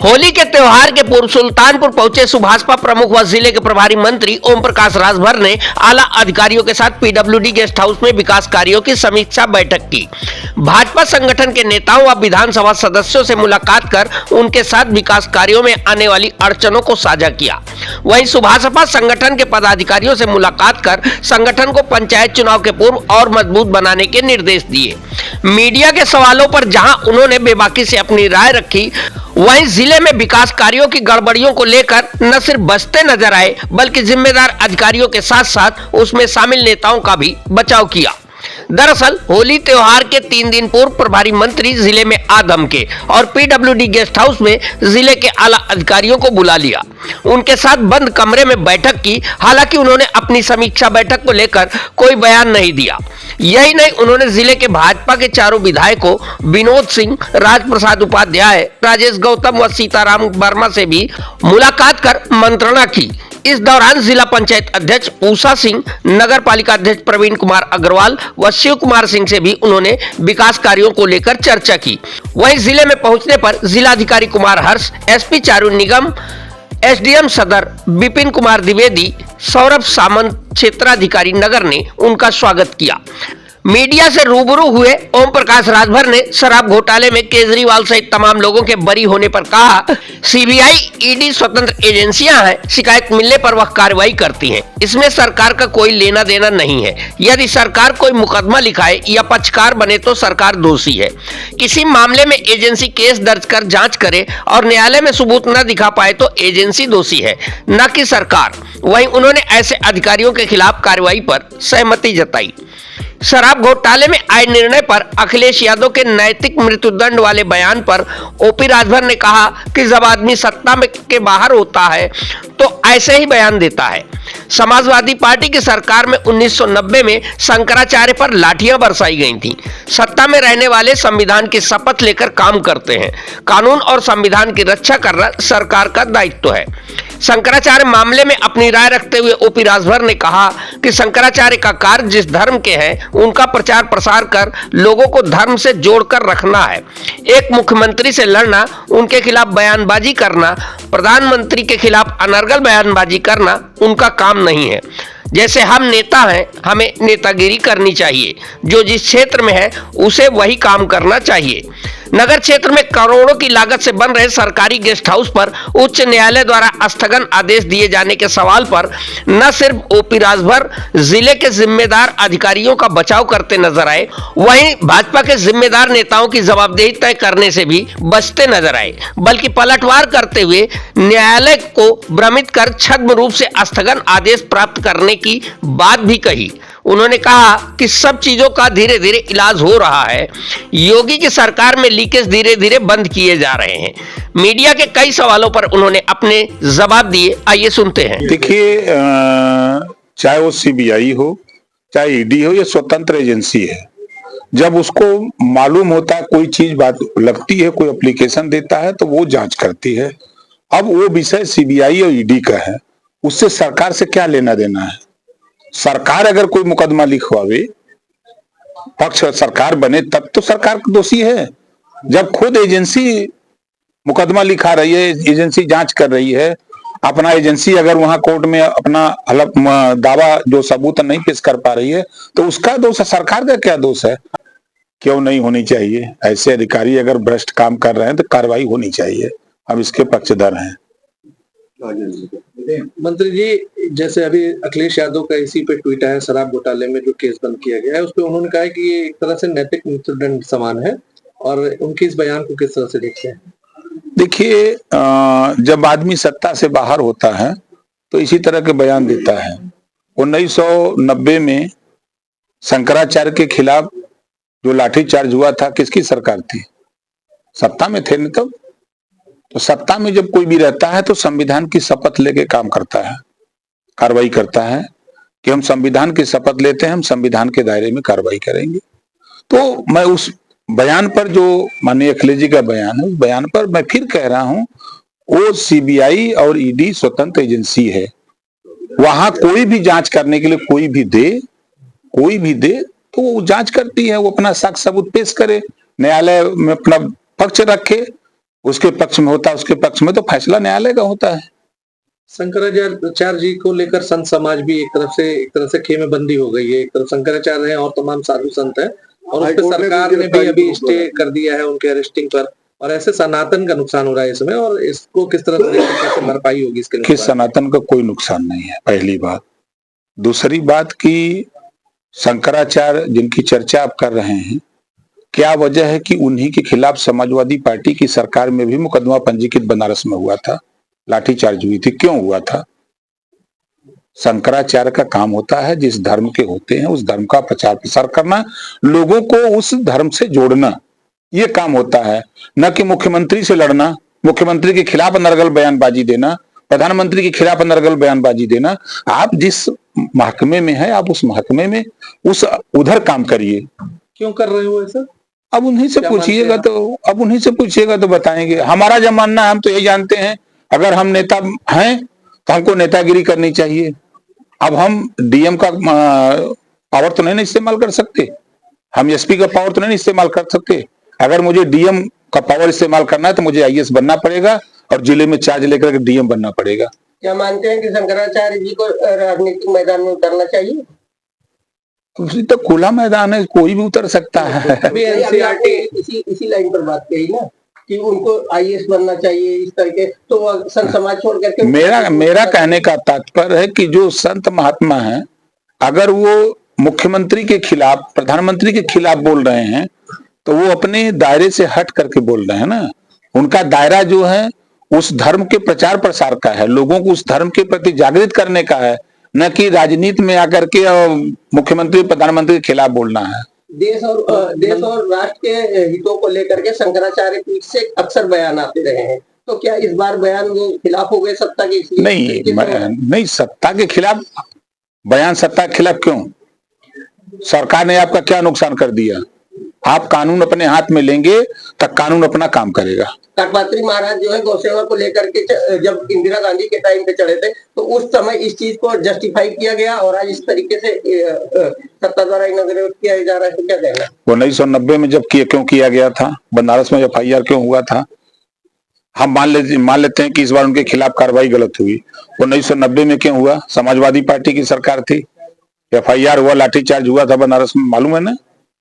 होली के त्योहार के पूर्व सुल्तानपुर पहुंचे सुभाषपा प्रमुख व जिले के प्रभारी मंत्री ओम प्रकाश राजभर ने आला अधिकारियों के साथ पीडब्ल्यूडी गेस्ट हाउस में विकास कार्यों की समीक्षा बैठक की। भाजपा संगठन के नेताओं व विधानसभा सदस्यों से मुलाकात कर उनके साथ विकास कार्यों में आने वाली अड़चनों को साझा किया। वहीं सुभाषपा संगठन के पदाधिकारियों से मुलाकात कर संगठन को पंचायत चुनाव के पूर्व और मजबूत बनाने के निर्देश दिए। मीडिया के सवालों पर जहां उन्होंने बेबाकी से अपनी राय रखी, वहीं जिले में विकास कार्यों की गड़बड़ियों को लेकर न सिर्फ बचते नजर आए बल्कि जिम्मेदार अधिकारियों के साथ साथ उसमें शामिल नेताओं का भी बचाव किया। दरअसल होली त्योहार के 3 दिन पूर्व प्रभारी मंत्री जिले में आ धमके और पीडब्ल्यूडी गेस्ट हाउस में जिले के आला अधिकारियों को बुला लिया। उनके साथ बंद कमरे में बैठक की। हालांकि उन्होंने अपनी समीक्षा बैठक को लेकर कोई बयान नहीं दिया। यही नहीं, उन्होंने जिले के भाजपा के चारों विधायकों विनोद सिंह, राजप्रसाद उपाध्याय, राजेश गौतम व सीताराम वर्मा से भी मुलाकात कर मंत्रणा की। इस दौरान जिला पंचायत अध्यक्ष उषा सिंह, नगर पालिका अध्यक्ष प्रवीण कुमार अग्रवाल व शिव कुमार सिंह से भी उन्होंने विकास कार्यों को लेकर चर्चा की। वहीं जिले में पहुंचने पर जिलाधिकारी कुमार हर्ष, एसपी चारू निगम, एसडीएम सदर विपिन कुमार द्विवेदी, सौरभ सामंत क्षेत्राधिकारी नगर ने उनका स्वागत किया। मीडिया से रूबरू हुए ओम प्रकाश राजभर ने शराब घोटाले में केजरीवाल सहित तमाम लोगों के बरी होने पर कहा, सीबीआई, ईडी स्वतंत्र एजेंसियां हैं, शिकायत मिलने पर वह कार्रवाई करती हैं। इसमें सरकार का कोई लेना देना नहीं है। यदि सरकार कोई मुकदमा लिखाए या पक्षकार बने तो सरकार दोषी है। किसी मामले में एजेंसी केस दर्ज कर जांच करे और न्यायालय में सबूत न दिखा पाए तो एजेंसी दोषी है, न कि सरकार। वहीं उन्होंने ऐसे अधिकारियों के खिलाफ कार्रवाई पर सहमति जताई। शराब घोटाले में आए निर्णय पर अखिलेश यादव के नैतिक मृत्युदंड वाले बयान पर ओपी राजभर ने कहा कि जब आदमी सत्ता में के बाहर होता है तो ऐसे ही बयान देता है। समाजवादी पार्टी की सरकार में 1990 में शंकराचार्य पर लाठियां बरसाई गई थी। सत्ता में रहने वाले संविधान की शपथ लेकर काम करते हैं। कानून और संविधान की रक्षा करना सरकार का दायित्व है। शंकराचार्य मामले में अपनी राय रखते हुए ओपी राजभर ने कहा कि शंकराचार्य का कार्य जिस धर्म के हैं उनका प्रचार प्रसार कर लोगों को धर्म से जोड़कर रखना है। एक मुख्यमंत्री से लड़ना, उनके खिलाफ बयानबाजी करना, प्रधानमंत्री के खिलाफ अनर्गल बयानबाजी करना उनका काम नहीं है। जैसे हम नेता हैं, हमें नेतागिरी करनी चाहिए। जो जिस क्षेत्र में है उसे वही काम करना चाहिए। नगर क्षेत्र में करोड़ों की लागत से बन रहे सरकारी गेस्ट हाउस पर उच्च न्यायालय द्वारा स्थगन आदेश दिए जाने के सवाल पर न सिर्फ ओपी राजभर जिले के जिम्मेदार अधिकारियों का बचाव करते नजर आए, वहीं भाजपा के जिम्मेदार नेताओं की जवाबदेही तय करने से भी बचते नजर आए, बल्कि पलटवार करते हुए न्यायालय को भ्रमित कर छद्म रूप से स्थगन आदेश प्राप्त करने की बात भी कही। उन्होंने कहा कि सब चीजों का धीरे धीरे इलाज हो रहा है। योगी की सरकार में लीकेज धीरे धीरे बंद किए जा रहे हैं। मीडिया के कई सवालों पर उन्होंने अपने जवाब दिए। आइए सुनते हैं। देखिए, चाहे वो सीबीआई हो, चाहे ईडी हो, ये स्वतंत्र एजेंसी है। जब उसको मालूम होता है कोई चीज बात लगती है, कोई एप्लीकेशन देता है तो वो जांच करती है। अब वो विषय सीबीआई और ईडी का है, उससे सरकार से क्या लेना देना है। सरकार अगर कोई मुकदमा लिखवावे, पक्ष सरकार बने, तब तो सरकार दोषी है। जब खुद एजेंसी मुकदमा लिखा रही है, एजेंसी जांच कर रही है, अपना एजेंसी अगर वहां कोर्ट में अपना दावा जो सबूत नहीं पेश कर पा रही है तो उसका दोष है, सरकार का क्या दोष है। क्यों नहीं होनी चाहिए? ऐसे अधिकारी अगर भ्रष्ट काम कर रहे हैं तो कार्रवाई होनी चाहिए। हम इसके पक्षधर हैं। मंत्री जी, जैसे अभी अखिलेश यादव का इसी पे ट्वीट है, शराब घोटाले में जो केस बंद किया गया है उस पे उन्होंने कहा है कि ये एक तरह से नैतिक मृत्युदंड समान है, और उनके इस बयान को किस तरह से देखते हैं? देखिए, जब आदमी सत्ता से बाहर होता है तो इसी तरह के बयान देता है। 1990 में शंकराचार्य के खिलाफ जो लाठीचार्ज हुआ था, किसकी सरकार थी? सत्ता में थे न तब। तो सत्ता में जब कोई भी रहता है तो संविधान की शपथ लेके काम करता है, कार्रवाई करता है कि हम संविधान की शपथ लेते हैं, हम संविधान के दायरे में कार्रवाई करेंगे। तो मैं उस बयान पर, जो माननीय अखिलेश जी का बयान है, उस बयान पर मैं फिर कह रहा हूं, वो सीबीआई और ईडी स्वतंत्र एजेंसी है। वहां कोई भी जांच करने के लिए कोई भी दे तो वो जांच करती है। वो अपना साक्ष्य सबूत पेश करे, न्यायालय में अपना पक्ष रखे, उसके पक्ष में होता है, उसके पक्ष में तो फैसला न्यायालय का होता है। शंकराचार्य जी को लेकर संत समाज भी एक तरह से खेमे बंदी हो गई है। एक तरफ शंकराचार्य हैं और तमाम साधु संत हैं, और उस पर सरकार ने भी अभी स्टे कर दिया है उनके अरेस्टिंग पर, और ऐसे सनातन का नुकसान हो रहा है इसमें, और इसको किस तरह से देखकर कैसे भरपाई होगी इसके कि सनातन का कोई नुकसान नहीं है, पहली बात। दूसरी बात कि शंकराचार्य जिनकी चर्चा आप कर रहे हैं, क्या वजह है कि उन्हीं के खिलाफ समाजवादी पार्टी की सरकार में भी मुकदमा पंजीकृत बनारस में हुआ था, लाठीचार्ज हुई थी? क्यों हुआ था? शंकराचार्य का काम होता है जिस धर्म के होते हैं उस धर्म का प्रचार प्रसार करना, लोगों को उस धर्म से जोड़ना, ये काम होता है, न कि मुख्यमंत्री से लड़ना, मुख्यमंत्री के खिलाफ अनर्गल बयानबाजी देना, प्रधानमंत्री के खिलाफ अनर्गल बयानबाजी देना। आप जिस महकमे में है आप उस महकमे में उस उधर काम करिए। क्यों कर रहे हो ऐसा? अब उन्हीं से पूछिएगा तो बताएंगे। हमारा जब मानना है, हम तो यही जानते हैं, अगर हम नेता हैं तो हमको नेतागिरी करनी चाहिए। अब हम डीएम का पावर तो नहीं इस्तेमाल कर सकते, हम एसपी का पावर तो नहीं इस्तेमाल कर सकते। अगर मुझे डीएम का पावर इस्तेमाल करना है तो मुझे आईएएस बनना पड़ेगा और जिले में चार्ज लेकर के डीएम बनना पड़ेगा। क्या मानते हैं कि शंकराचार्य जी को राजनीतिक मैदान में उतरना चाहिए? उसी तो खुला मैदान है, कोई भी उतर सकता है। अभी एनसीईआरटी इसी लाइन पर बात कही ना कि उनको आईएएस बनना चाहिए, इस करके तो वो संत समाज छोड़ करके। मेरा कहने का तात्पर्य है कि जो संत महात्मा हैं, अगर वो मुख्यमंत्री के खिलाफ, प्रधानमंत्री के खिलाफ बोल रहे हैं तो वो अपने दायरे से हट करके बोल रहे हैं ना। उनका दायरा जो है उस धर्म के प्रचार प्रसार का है, लोगों को उस धर्म के प्रति जागृत करने का है, न कि राजनीति में आकर के मुख्यमंत्री प्रधानमंत्री के खिलाफ बोलना है। देश और राष्ट्र के हितों को लेकर के शंकराचार्य पीठ से अक्सर बयान आते रहे हैं, तो क्या इस बार बयान वो खिलाफ हो गए सत्ता के? नहीं, सत्ता के खिलाफ बयान, सत्ता के खिलाफ क्यों? सरकार ने आपका क्या नुकसान कर दिया? आप कानून अपने हाथ में लेंगे तो कानून अपना काम करेगा। काकपात्री महाराज जो है गौसेवा को लेकर के जब इंदिरा गांधी के टाइम पे चढ़े थे तो उस समय इस चीज को जस्टिफाई किया गया, और आज इस तरीके से सत्ता द्वारा इनॉग्रेट किया जा रहा है, तो क्या कहना? 1990 में जब क्यों किया गया था? बनारस में एफआईआर क्यों हुआ था? हम मान लेते हैं कि इस बार उनके खिलाफ कार्रवाई गलत हुई। 1990 में क्यों हुआ? समाजवादी पार्टी की सरकार थी, एफआईआर हुआ, लाठीचार्ज हुआ था बनारस में, मालूम है ना?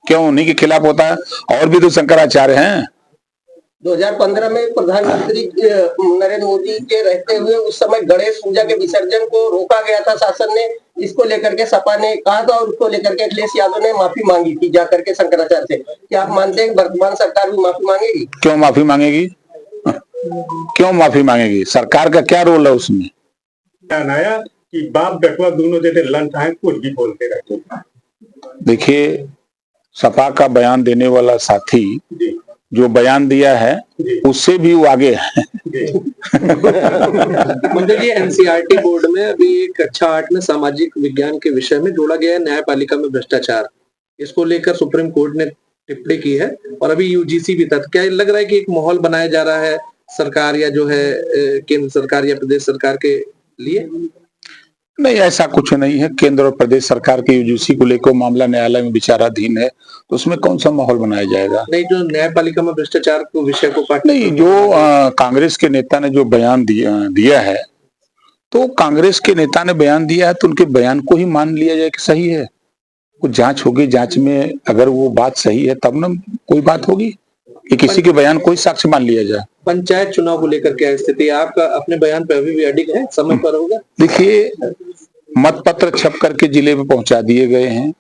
क्यों उन्हीं के खिलाफ होता है? और भी तो शंकराचार्य हैं। 2015 में प्रधानमंत्री नरेंद्र मोदी के रहते हुए उस समय गणेश पूजा के विसर्जन को रोका गया था शासन ने, इसको लेकर के सपा ने कहा था और उसको लेकर के अखिलेश यादव ने माफी मांगी थी जाकर के शंकराचार्य से। क्या आप मानते हैं वर्तमान सरकार भी माफी मांगेगी? क्यों माफी मांगेगी? क्यों माफी मांगेगी? सरकार का क्या रोल है उसमें? आया कि बाप बेटवा दोनों देते लंच आए, कुछ भी बोलते रहते। देखिए, सपा का बयान देने वाला साथी जो बयान दिया है उससे भी वो आगे है। जी, एनसीईआरटी बोर्ड में अभी एक कक्षा 8 में सामाजिक विज्ञान के विषय में जोड़ा गया है न्यायपालिका में भ्रष्टाचार। इसको लेकर सुप्रीम कोर्ट ने टिप्पणी की है और अभी यूजीसी भी था। क्या लग रहा है कि एक माहौल बनाया जा रहा है सरकार या जो है केंद्र सरकार या प्रदेश सरकार के लिए? नहीं, ऐसा कुछ नहीं है। केंद्र और प्रदेश सरकार के यूजीसी को लेकर मामला न्यायालय में विचाराधीन है, तो उसमें कौन सा माहौल बनाया जाएगा? नहीं, जो न्यायपालिका में भ्रष्टाचार को विषय को नहीं, जो कांग्रेस के नेता ने जो बयान दिया है, तो कांग्रेस के नेता ने बयान दिया है तो उनके बयान को ही मान लिया जाए कि सही है। कुछ जांच होगी, जांच में अगर वो बात सही है तब ना कोई बात होगी कि किसी के बयान को ही साक्ष्य मान लिया जाए। पंचायत चुनाव को लेकर क्या स्थिति है आपका? अपने बयान पे अभी भी अडिग है, समय पर होगा? देखिए, मत पत्र छप करके जिले में पहुंचा दिए गए हैं।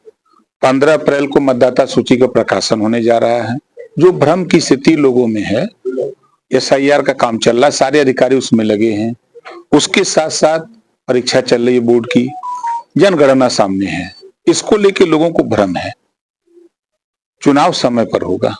15 अप्रैल को मतदाता सूची का प्रकाशन होने जा रहा है। जो भ्रम की स्थिति लोगों में है, एसआईआर का काम चल रहा है, सारे अधिकारी उसमें लगे हैं। उसके साथ साथ परीक्षा चल रही है बोर्ड की, जनगणना सामने है, इसको लेके लोगों को भ्रम है। चुनाव समय पर होगा।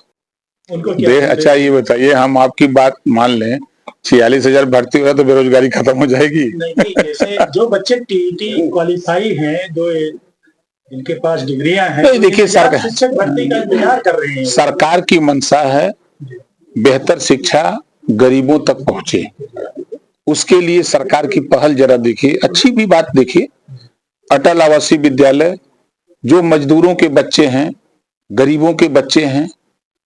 अच्छा, ये बताइए, हम आपकी बात मान लें 46,000 भर्ती हुआ तो बेरोजगारी खत्म हो जाएगी? नहीं, जैसे जो बच्चे टीईटी क्वालिफाई हैं, जो इनके पास डिग्रियां हैं, नहीं, देखिए, शिक्षक भर्ती का इंतजार कर रहे हैं। सरकार की मंशा है बेहतर शिक्षा गरीबों तक पहुंचे। उसके लिए सरकार की पहल जरा देखिए, अच्छी भी बात देखिए। अटल आवासीय विद्यालय, जो मजदूरों के बच्चे हैं, गरीबों के बच्चे हैं,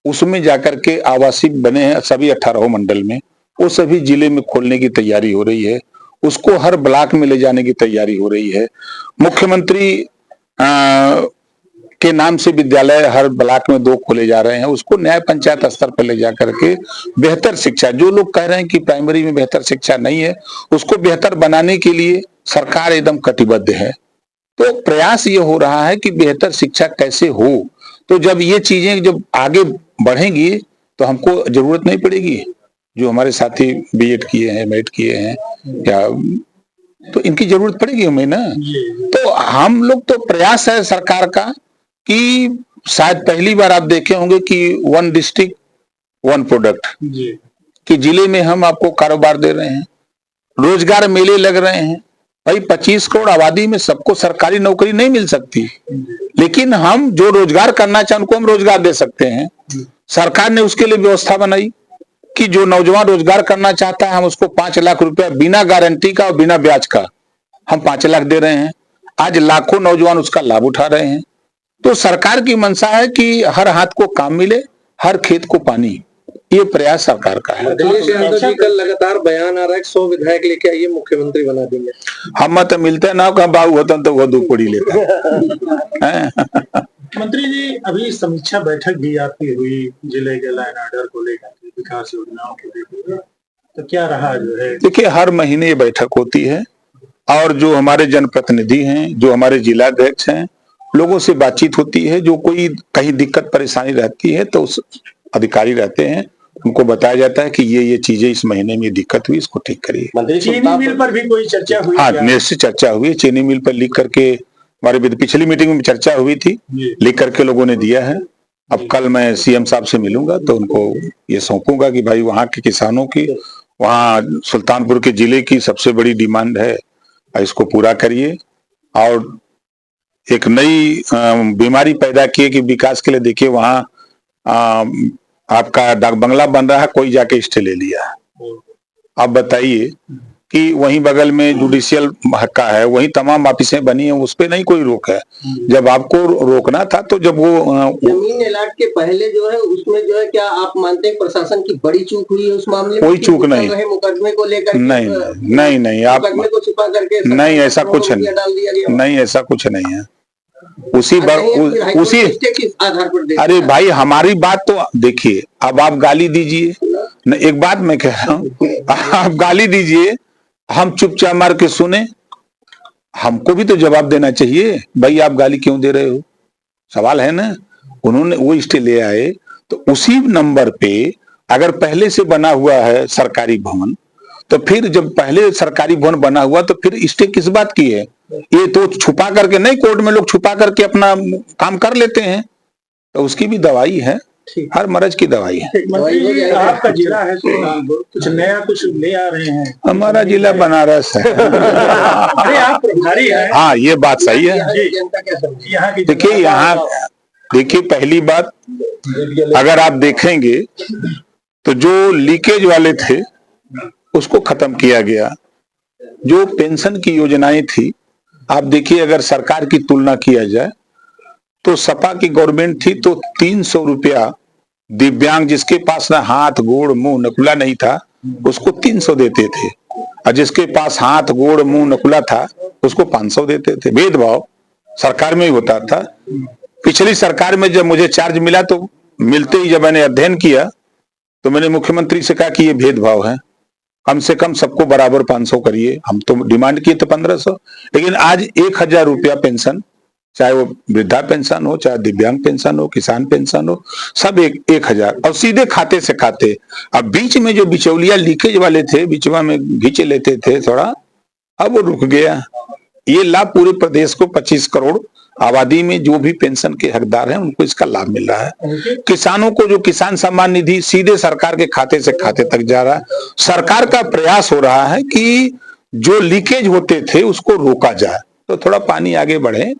उसमें जाकर के आवासीय बने हैं सभी 18 मंडल में, वो सभी जिले में खोलने की तैयारी हो रही है। उसको हर ब्लॉक में ले जाने की तैयारी हो रही है। मुख्यमंत्री के नाम से विद्यालय हर ब्लॉक में 2 खोले जा रहे हैं। उसको न्याय पंचायत स्तर पर ले जाकर के बेहतर शिक्षा, जो लोग कह रहे हैं कि प्राइमरी में बेहतर शिक्षा नहीं है, उसको बेहतर बनाने के लिए सरकार एकदम कटिबद्ध है। तो प्रयास ये हो रहा है कि बेहतर शिक्षा कैसे हो। तो जब ये चीजें जब आगे बढ़ेंगी तो हमको जरूरत नहीं पड़ेगी, जो हमारे साथी बीएड किए हैं, एमएड किए हैं, क्या तो इनकी जरूरत पड़ेगी हमें ना। तो हम लोग तो प्रयास है सरकार का कि शायद पहली बार आप देखे होंगे कि 1 डिस्ट्रिक्ट 1 प्रोडक्ट, कि जिले में हम आपको कारोबार दे रहे हैं, रोजगार मेले लग रहे हैं। भाई 25 करोड़ आबादी में सबको सरकारी नौकरी नहीं मिल सकती, लेकिन हम जो रोजगार करना चाहे उनको हम रोजगार दे सकते हैं। सरकार ने उसके लिए व्यवस्था बनाई कि जो नौजवान रोजगार करना चाहता है हम उसको 5 लाख रुपया बिना गारंटी का और बिना ब्याज का हम 5 लाख दे रहे हैं। आज लाखों नौजवान उसका लाभ उठा रहे हैं। तो सरकार की मंशा है कि हर हाथ को काम मिले, हर खेत को पानी, ये प्रयास सरकार का है। अखिलेश यादव जी कल लगातार बयान आ रहा है 100 विधायक लेके आइए मुख्यमंत्री बना देंगे। हम मत मिलते ना कहा बाबू होता तो वो 2 कोड़ी लेता है। मंत्री जी, अभी समीक्षा बैठक भी आपकी हुई जिले के लाइन ऑर्डर को लेकर, विकास योजनाओं को लेकर, तो क्या रहा जो है? देखिए हर महीने ये बैठक होती है और जो हमारे जनप्रतिनिधि हैं, जो हमारे जिलाध्यक्ष हैं, लोगों से बातचीत होती है। जो कोई कहीं दिक्कत परेशानी रहती है तो उस अधिकारी रहते हैं, उनको बताया जाता है कि ये चीजें इस महीने में दिक्कत हुई, इसको ठीक करिए। चीनी मिल पर भी कोई चर्चा हुई? हाँ, निश्चित चर्चा हुई। चीनी मिल पर लिख करके हमारे पिछली मीटिंग में चर्चा हुई थी, लिख करके लोगों ने दिया है। अब कल मैं सीएम साहब से मिलूंगा तो उनको ये सौंपूंगा कि भाई वहाँ के किसानों की, वहाँ सुल्तानपुर के जिले की सबसे बड़ी डिमांड है, इसको पूरा करिए। और एक नई बीमारी पैदा की है कि विकास के लिए देखिए वहाँ आपका डाक बंगला बन रहा है, कोई जाके स्टे ले लिया। आप बताइए कि वहीं बगल में जुडिशियल हक्का है, वहीं तमाम ऑफिसें बनी हैं, उस पे नहीं कोई रोक है। जब आपको रोकना था तो जब वो जमीन अलाट के पहले जो है उसमें जो है, क्या आप मानते हैं प्रशासन की बड़ी चूक हुई है उस मामले में? कोई चूक नहीं, मुकदमे को लेकर नहीं आप मुकदमे को छुपा करके नहीं, ऐसा कुछ नहीं, ऐसा कुछ नहीं है। उसी आधार पर अरे भाई हमारी बात तो देखिए, अब आप गाली दीजिए, एक बात मैं कह रहा हूँ, आप गाली दीजिए, हम चुपचाप मार के सुने, हमको भी तो जवाब देना चाहिए। भाई आप गाली क्यों दे रहे हो, सवाल है ना। उन्होंने वो स्टे ले आए तो उसी नंबर पे अगर पहले से बना हुआ है सरकारी भवन, तो फिर जब पहले सरकारी भवन बना हुआ तो फिर स्टे किस बात की है? ये तो छुपा करके नहीं, कोर्ट में लोग छुपा करके अपना काम कर लेते हैं, तो उसकी भी दवाई है, हर मर्ज की दवाई है। मंत्री जी, आपका जिला है कुछ नया कुछ ले आ रहे हैं? हमारा जिला बनारस है। अरे आप प्रभारी हैं। हाँ, ये बात सही है। देखिए यहाँ देखिए, पहली बात अगर आप देखेंगे तो जो लीकेज वाले थे उसको खत्म किया गया। जो पेंशन की योजनाएं थी, आप देखिए अगर सरकार की तुलना किया जाए तो सपा की गवर्नमेंट थी तो 300 रुपया दिव्यांग, जिसके पास ना हाथ गोड़ मुंह नकुला नहीं था उसको 300 देते थे, और जिसके पास हाथ गोड़ मुंह नकुला था उसको 500 देते थे। भेदभाव सरकार में ही होता था। पिछली सरकार में जब मुझे चार्ज मिला तो मिलते ही जब मैंने अध्ययन किया तो मैंने मुख्यमंत्री से कहा कि ये भेदभाव है, कम से कम सबको बराबर 500 करिए। हम तो डिमांड किए थे 1500, लेकिन आज 1000 रुपया पेंशन, चाहे वो वृद्धा पेंशन हो, चाहे दिव्यांग पेंशन हो, किसान पेंशन हो, सब 1000 और सीधे खाते से खाते। अब बीच में जो बिचौलिया लीकेज वाले थे, बिचवा में घींच लेते थे थोड़ा, अब वो रुक गया। ये लाभ पूरे प्रदेश को 25 करोड़ आबादी में जो भी पेंशन के हकदार हैं उनको इसका लाभ मिल रहा है। किसानों को जो किसान सम्मान निधि सीधे सरकार के खाते से खाते तक जा रहा है। सरकार का प्रयास हो रहा है कि जो लीकेज होते थे उसको रोका जाए, तो थोड़ा पानी आगे बढ़े।